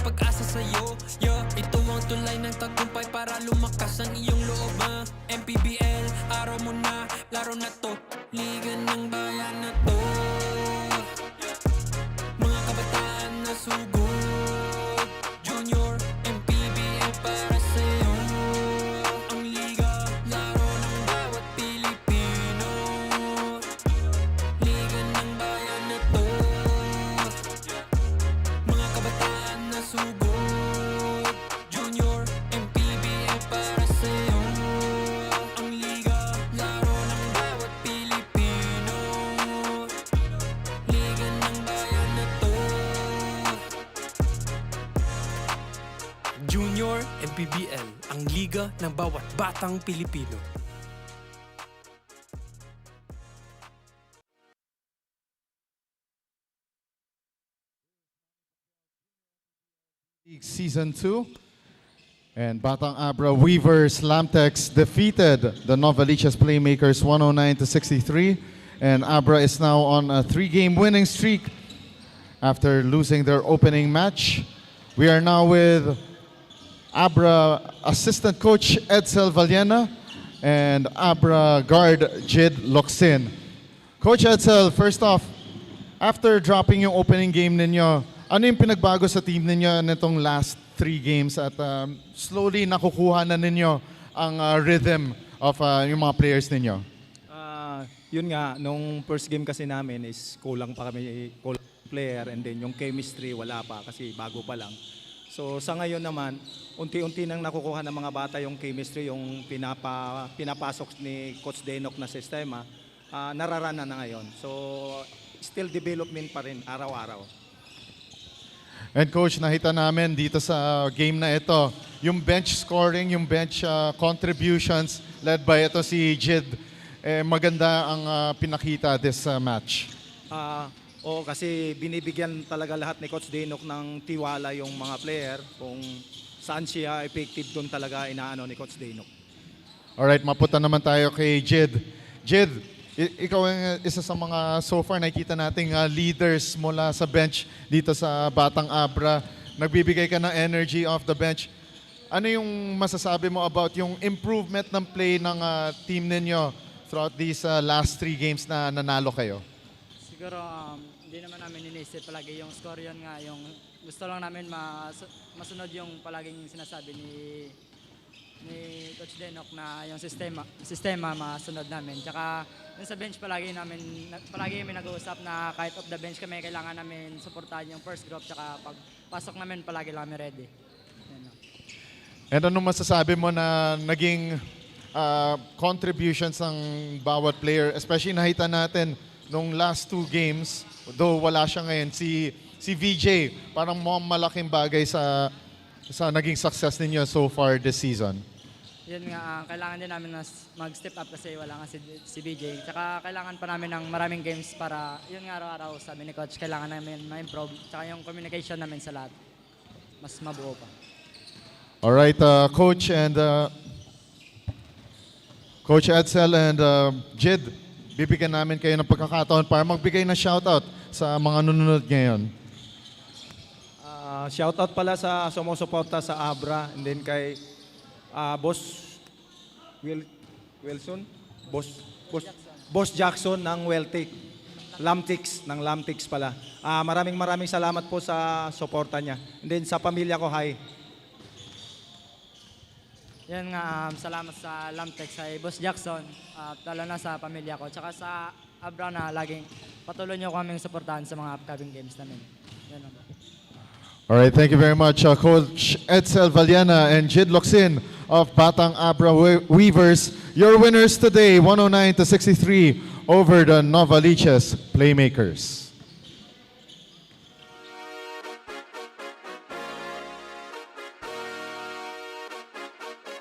pag-asa sa'yo, yeah. Ito ang tulay ng tagumpay para lumakas ang iyong loob, MPBL, araw mo na, laro na to, liga ng bayan na to. Mga kabataan na sugod, Junior, MPBL para sa'yo. Ang liga, laro ng bawat Pilipino, liga ng bayan na to. Mga kabataan na sugod, Junior, MPBL para sa'yo. Ang liga, laro ng bawat Pilipino, liga ng bayan na to. Junior MPBL, ang liga ng bawat batang Pilipino. League Season 2. And Batang Abra Weavers Lamtex defeated the Novaliches Playmakers 109-63. And Abra is now on a 3-game winning streak after losing their opening match. We are now with Abra assistant coach Edsel Valiena and Abra guard Jid Locsin. Coach Edsel, first off, after dropping yung opening game ninyo, ano yung pinagbago sa team ninyo nitong last 3 games at slowly nakukuha na ninyo ang rhythm of yung mga players ninyo? Yun nga, nung first game kasi namin is kulang player, and then yung chemistry wala pa kasi bago pa lang. So sa ngayon naman, unti-unti nang nakukuha ng mga bata yung chemistry, yung pinapasok ni Coach Denok na sistema, nararana na ngayon. So still development pa rin araw-araw. And Coach, nakita namin dito sa game na ito, yung bench scoring, yung bench contributions led by ito si Jid, maganda ang pinakita this match. Oo, kasi binibigyan talaga lahat ni Coach Denok ng tiwala yung mga player kung saan siya effective, doon talaga inaano ni Coach Denok. Alright, mapunta naman tayo kay Jid. Jid, ikaw ang isa sa mga so far nakikita nating leaders mula sa bench dito sa Batang Abra. Nagbibigay ka ng energy off the bench. Ano yung masasabi mo about yung improvement ng play ng team ninyo throughout these last 3 games na nanalo kayo? Siguro hindi naman namin inisip palagi yung score, yun nga yung gusto lang namin masunod yung palaging sinasabi ni Coach Denok na yung sistema masunod namin. Tsaka yung sa bench palagi kami nag-uusap na kahit off the bench kami kailangan namin suportahan yung first group, tsaka pag pasok namin palagi lang kami ready. Yan. And ano masasabi mo na naging contributions ng bawat player, especially nakita natin nung last 2 games, though wala siya ngayon, si VJ, parang malaking bagay sa naging success ninyo so far this season. Yun nga, kailangan din namin mag-step up kasi wala nga si BJ. Tsaka kailangan pa namin ng maraming games para, yun nga araw-araw sabi ni Coach, kailangan namin ma-improve. Tsaka yung communication namin sa lahat, mas mabuo pa. Alright, Coach and Coach Edsel and Jid, bibigyan namin kayo ng pagkakataon para magbigay ng shoutout sa mga nununod ngayon. Shoutout pala sa sumusuporta sa Abra, and then kay Boss Wilson, Boss Jackson ng Lamtex pala. Maraming salamat po sa suporta niya. And then sa pamilya ko, hi. Yan nga, salamat sa Lamtex, sa Boss Jackson, lalo na sa pamilya ko. Tsaka sa Abra na laging patuloy niyo kaming suportahan sa mga upcoming games namin. Yan lang. Alright, thank you very much, Coach Edsel Valiena and Jid Locsin of Batang Abra Weavers. Your winners today, 109-63 over the Novaliches Playmakers.